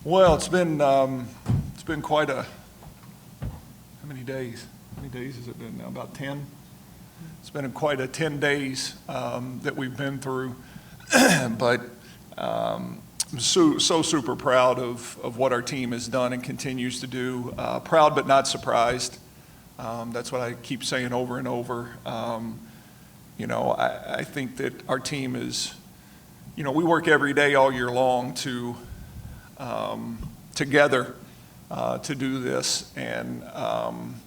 Well, it's been quite a, how many days? How many days has it been now? About 10? It's been quite a 10 days that we've been through, but I'm so super proud of what our team has done and continues to do. Proud but not surprised. That's what I keep saying over and over. I think that our team is, we work every day all year long to together to do this, and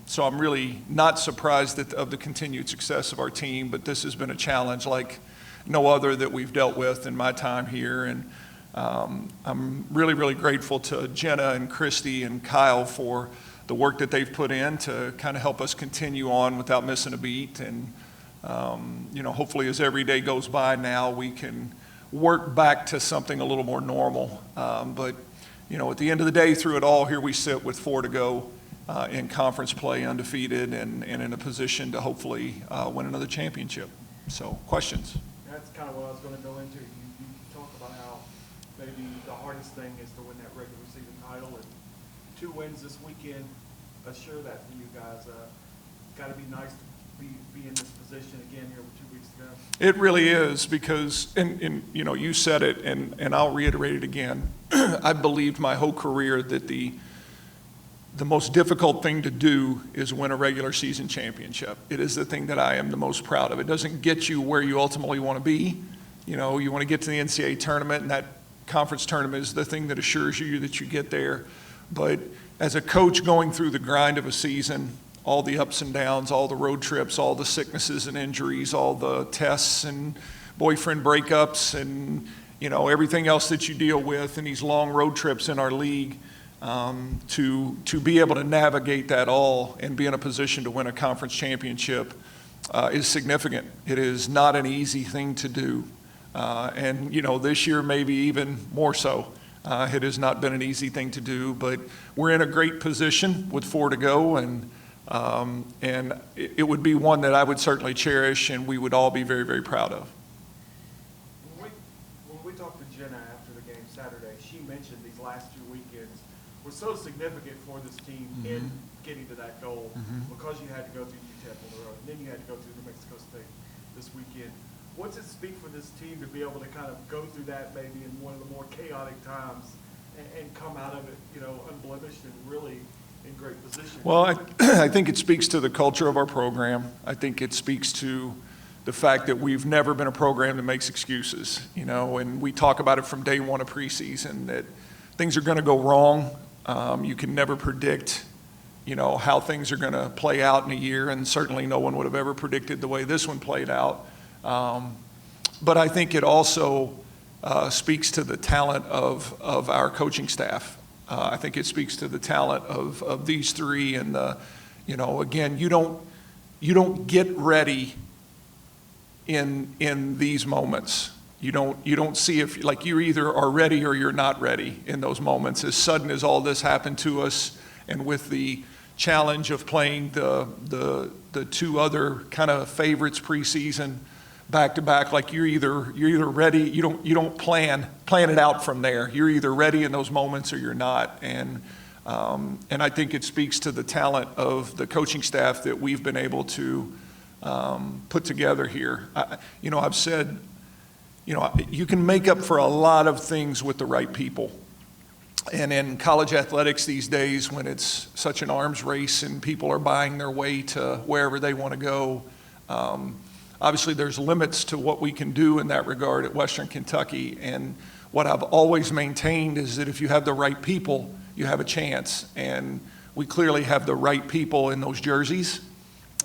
so I'm really not surprised of the continued success of our team, but this has been a challenge like no other that we've dealt with in my time here, and I'm really grateful to Jena and Christy and Kyle for the work that they've put in to kind of help us continue on without missing a beat, and hopefully as every day goes by now we can work back to something a little more normal, but at the end of the day, through it all, here we sit with 4 to go in conference play, undefeated, and in a position to hopefully win another championship. So, questions? That's kind of what I was going to go into. You talk about how maybe the hardest thing is to win that regular season title, and 2 wins this weekend assure that for you guys. Got to be nice to be in this position again here with 2 weeks to go. It really is, because, and you said it, and I'll reiterate it again. I've believed my whole career that the most difficult thing to do is win a regular season championship. It is the thing that I am the most proud of. It doesn't get you where you ultimately want to be. You want to get to the NCAA tournament, and that conference tournament is the thing that assures you that you get there. But as a coach going through the grind of a season, all the ups and downs, all the road trips, all the sicknesses and injuries, all the tests and boyfriend breakups, and everything else that you deal with in these long road trips in our league, to be able to navigate that all and be in a position to win a conference championship is significant. It is not an easy thing to do, and this year maybe even more so. It has not been an easy thing to do, but we're in a great position with 4 to go, and it would be one that I would certainly cherish and we would all be very proud of. When we talked to Jena after the game Saturday, she mentioned these last 2 weekends were so significant for this team in getting to that goal, because you had to go through UTEP on the road, and then you had to go through New Mexico State this weekend. What's it speak for this team to be able to kind of go through that maybe in one of the more chaotic times and come out of it, unblemished and really in great position? Well, I think it speaks to the culture of our program. I think it speaks to the fact that we've never been a program that makes excuses, and we talk about it from day one of preseason, that things are going to go wrong. You can never predict, how things are going to play out in a year, and certainly no one would have ever predicted the way this one played out. But I think it also speaks to the talent of our coaching staff. I think it speaks to the talent of these 3, and again, you don't get ready in these moments. You don't see if, like, you either are ready or you're not ready in those moments. As sudden as all this happened to us, and with the challenge of playing the 2 other kind of favorites preseason back to back, like you're either ready, you don't plan it out from there. You're either ready in those moments or you're not. And I think it speaks to the talent of the coaching staff that we've been able to put together here. I've said, you can make up for a lot of things with the right people. And in college athletics these days, when it's such an arms race and people are buying their way to wherever they want to go, obviously there's limits to what we can do in that regard at Western Kentucky. And what I've always maintained is that if you have the right people, you have a chance. And we clearly have the right people in those jerseys.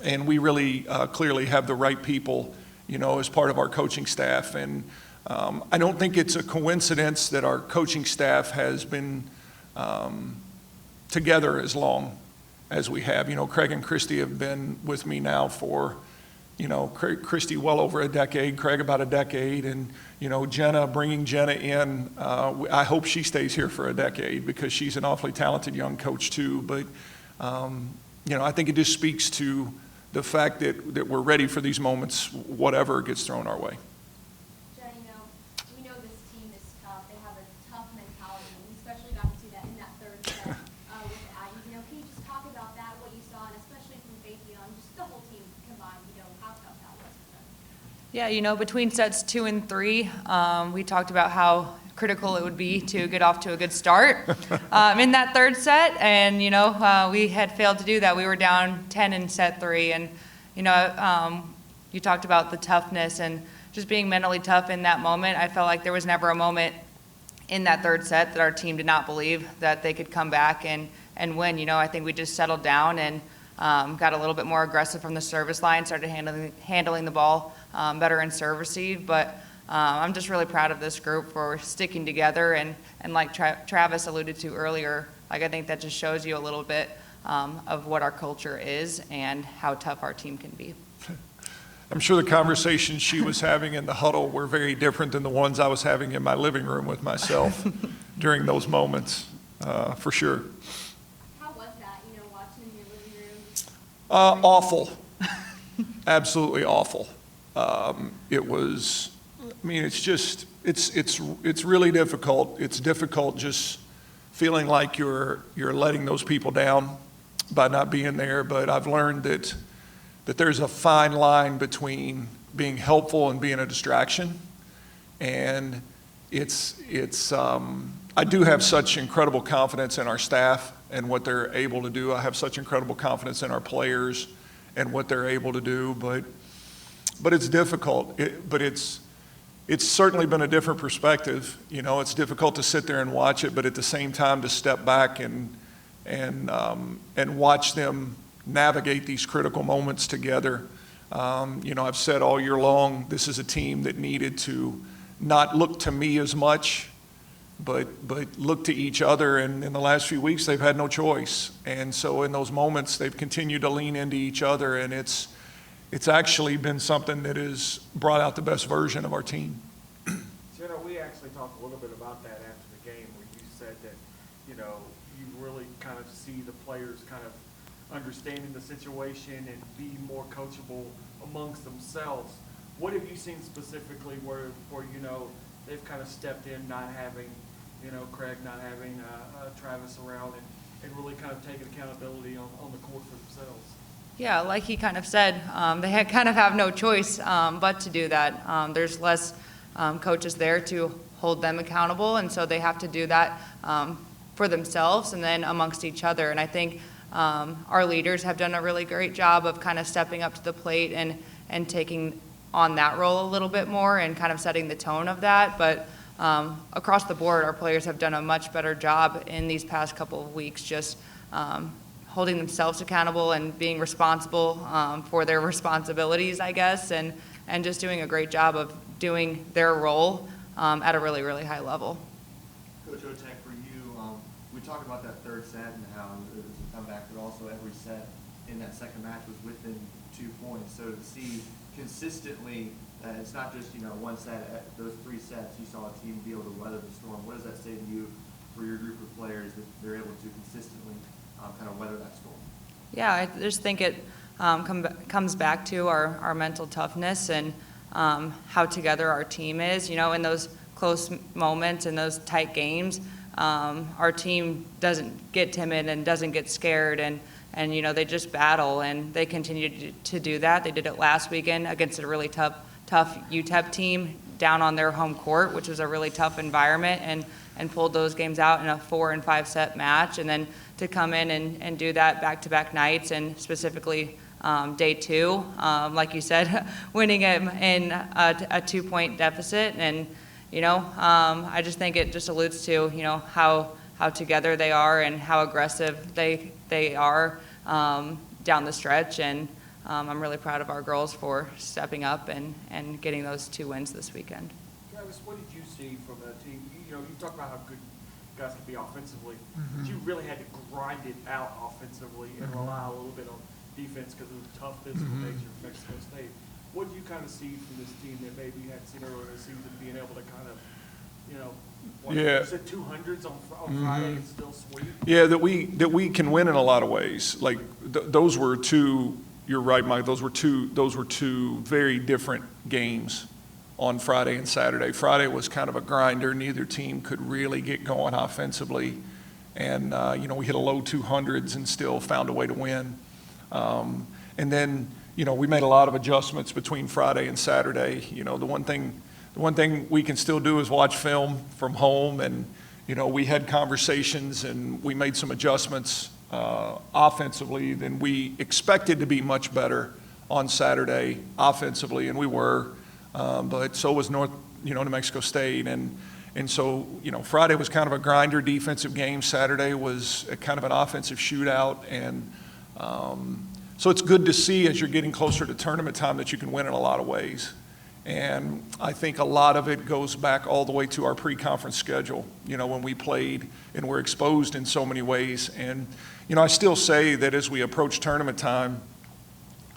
And we really clearly have the right people, as part of our coaching staff. And I don't think it's a coincidence that our coaching staff has been together as long as we have. Craig and Christy have been with me now for, Christy well over a decade, Craig about a decade, and, Jena, bringing Jena in, I hope she stays here for a decade because she's an awfully talented young coach too. But, I think it just speaks to the fact that we're ready for these moments, whatever gets thrown our way. Jenny, we know this team is tough. They have a tough mentality. We especially got to see Yeah, between sets 2 and 3, we talked about how critical it would be to get off to a good start in that third set, and we had failed to do that. We were down 10 in set 3, and you talked about the toughness and just being mentally tough in that moment. I felt like there was never a moment in that third set that our team did not believe that they could come back and win. I think we just settled down and got a little bit more aggressive from the service line, started handling the ball better in serve receive. But I'm just really proud of this group for sticking together. And like Travis alluded to earlier, I think that just shows you a little bit of what our culture is and how tough our team can be. I'm sure the conversations she was having in the huddle were very different than the ones I was having in my living room with myself during those moments, for sure. How was that, watching in your living room? Awful. Absolutely awful. It was, it's really difficult. It's difficult just feeling like you're letting those people down by not being there, but I've learned that there's a fine line between being helpful and being a distraction. And I do have such incredible confidence in our staff and what they're able to do. I have such incredible confidence in our players and what they're able to do, but it's difficult. But it's certainly been a different perspective. It's difficult to sit there and watch it, but at the same time to step back and watch them navigate these critical moments together. I've said all year long, this is a team that needed to not look to me as much, but look to each other. And in the last few weeks, they've had no choice. And so in those moments, they've continued to lean into each other. And it's actually been something that has brought out the best version of our team. Jena, we actually talked a little bit about that after the game, where you said that, you really kind of see the players kind of understanding the situation and being more coachable amongst themselves. What have you seen specifically where they've kind of stepped in, not having, Craig not having Travis around and really kind of taking accountability on the court for themselves? Yeah, like he kind of said, they kind of have no choice but to do that. There's less coaches there to hold them accountable, and so they have to do that for themselves and then amongst each other. And I think our leaders have done a really great job of kind of stepping up to the plate and taking on that role a little bit more and kind of setting the tone of that. But across the board, our players have done a much better job in these past couple of weeks, just holding themselves accountable and being responsible for their responsibilities, I guess, and just doing a great job of doing their role at a really, really high level. Coach Otec, for you, we talked about that third set and how it was a comeback, but also every set in that second match was within 2 points. So to see consistently, it's not just one set. Those 3 sets, you saw a team be able to weather the storm. What does that say to you for your group of players that they're able to consistently kind of weather that storm? Yeah, I just think it comes back to our mental toughness and how together our team is. In those close moments and those tight games, our team doesn't get timid and doesn't get scared, and they just battle, and they continue to do that. They did it last weekend against a really tough UTEP team down on their home court, which was a really tough environment, and pulled those games out in a 4 and 5 set match. And then to come in and do that back-to-back nights, and specifically day 2, like you said, winning it in a 2-point deficit. And I just think it just alludes to how together they are and how aggressive they are down the stretch. And I'm really proud of our girls for stepping up and getting those 2 wins this weekend. Travis, what did you see from that team? You talk about how good guys can be offensively, but you really had to grind it out offensively and rely a little bit on defense because of the tough physical nature of Mexico State. What do you kind of see from this team that maybe you hadn't seen earlier in the season, being able to kind of, you said 200s on Friday and still sweep? Yeah, that we can win in a lot of ways. Like those were 2. You're right, Mike. Those were two very different games on Friday and Saturday. Friday was kind of a grinder. Neither team could really get going offensively, and we hit a low 200s and still found a way to win. And then we made a lot of adjustments between Friday and Saturday. The one thing we can still do is watch film from home, and, we had conversations and we made some adjustments offensively. Then we expected to be much better on Saturday offensively, and we were, but so was New Mexico State. And so, Friday was kind of a grinder defensive game. Saturday was a kind of an offensive shootout. And so it's good to see as you're getting closer to tournament time that you can win in a lot of ways. And I think a lot of it goes back all the way to our pre-conference schedule, when we played and were exposed in so many ways. And, I still say that as we approach tournament time,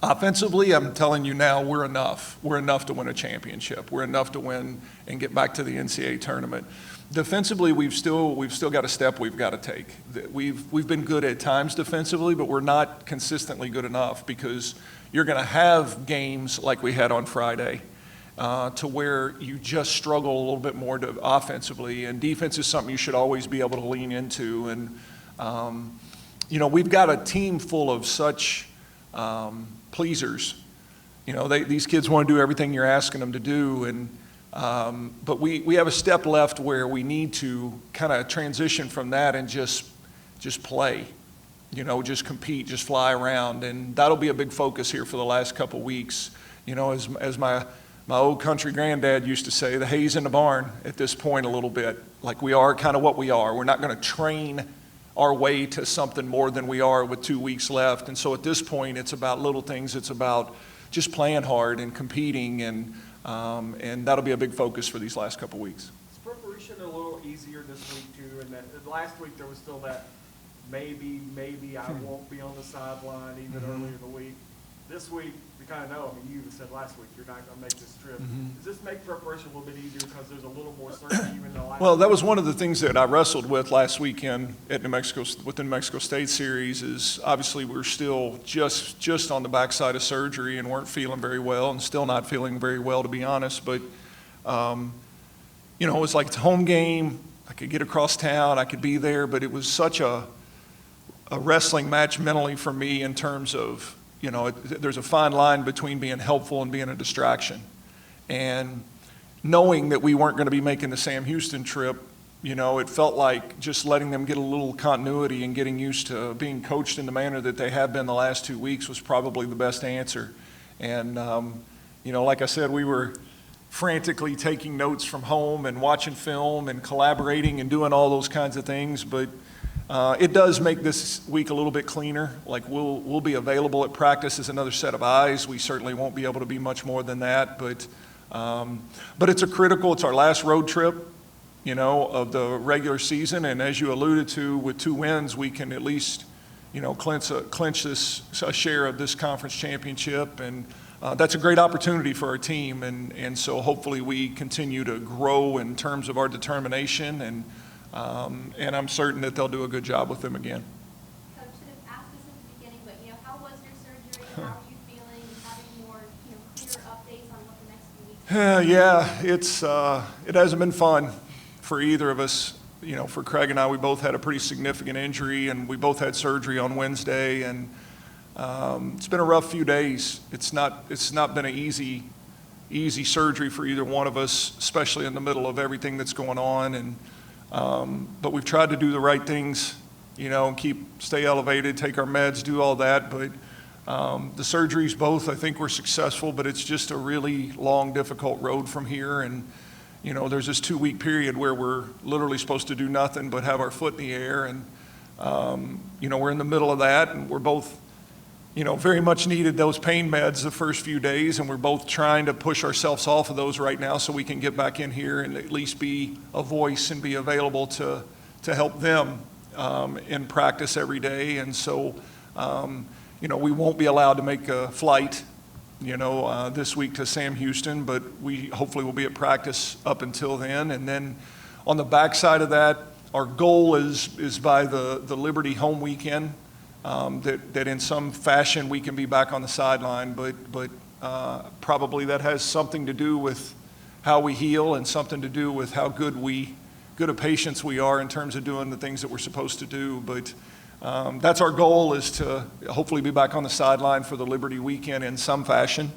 offensively, I'm telling you now, we're enough. We're enough to win a championship. We're enough to win and get back to the NCAA tournament. Defensively, we've still got a step we've got to take. We've been good at times defensively, but we're not consistently good enough, because you're going to have games like we had on Friday to where you just struggle a little bit more offensively, and defense is something you should always be able to lean into. And we've got a team full of such pleasers. These kids want to do everything you're asking them to do, and but we have a step left where we need to kind of transition from that and just play, just compete, just fly around, and that'll be a big focus here for the last couple weeks. As my old country granddad used to say, the hay's in the barn at this point a little bit. Like, we are kind of what we are. We're not going to train our way to something more than we are with 2 weeks left. And so at this point, it's about little things. It's about just playing hard and competing, and that'll be a big focus for these last couple weeks. Is preparation a little easier this week too? And that last week there was still that maybe I won't be on the sideline even earlier in the week. This week, we kind of know. I mean, you said last week you're not going to make this trip. Does this make preparation a little bit easier because there's a little more certainty even though last Well, that was one of the things that I wrestled with last weekend at with the New Mexico State series. Is obviously we're still just on the backside of surgery and weren't feeling very well, and still not feeling very well, to be honest. But it was like it's a home game. I could get across town. I could be there, but it was such a wrestling match mentally for me in terms of, there's a fine line between being helpful and being a distraction. And knowing that we weren't going to be making the Sam Houston trip, it felt like just letting them get a little continuity and getting used to being coached in the manner that they have been the last 2 weeks was probably the best answer. And, like I said, we were frantically taking notes from home and watching film and collaborating and doing all those kinds of things. But it does make this week a little bit cleaner. Like, we'll be available at practice as another set of eyes. We certainly won't be able to be much more than that, but it's it's our last road trip, of the regular season. And as you alluded to, with 2 wins, we can at least, clinch a share of this conference championship. And that's a great opportunity for our team. And so hopefully we continue to grow in terms of our determination, and I'm certain that they'll do a good job with them again. Coach, should have asked this at the beginning, but how was your surgery? How are you feeling? Having more clear updates on what the next few weeks Yeah, it hasn't been fun for either of us. For Craig and I, we both had a pretty significant injury, and we both had surgery on Wednesday, and it's been a rough few days. It's not been an easy surgery for either one of us, especially in the middle of everything that's going on. And but we've tried to do the right things, and stay elevated, take our meds, do all that. But the surgeries both, I think, were successful, but it's just a really long, difficult road from here. And, there's this 2-week period where we're literally supposed to do nothing but have our foot in the air. And, we're in the middle of that, and we're both, very much needed those pain meds the first few days, and we're both trying to push ourselves off of those right now so we can get back in here and at least be a voice and be available to help them in practice every day. And so, we won't be allowed to make a flight, this week to Sam Houston, but we hopefully will be at practice up until then. And then on the backside of that, our goal is by the Liberty home weekend, that in some fashion we can be back on the sideline, but probably that has something to do with how we heal and something to do with how good a patients we are in terms of doing the things that we're supposed to do. But That's our goal, is to hopefully be back on the sideline for the Liberty weekend in some fashion,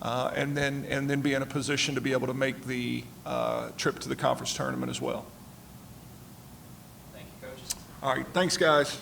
and then be in a position to be able to make the trip to the conference tournament as well. Thank you, coaches. All right, thanks, guys.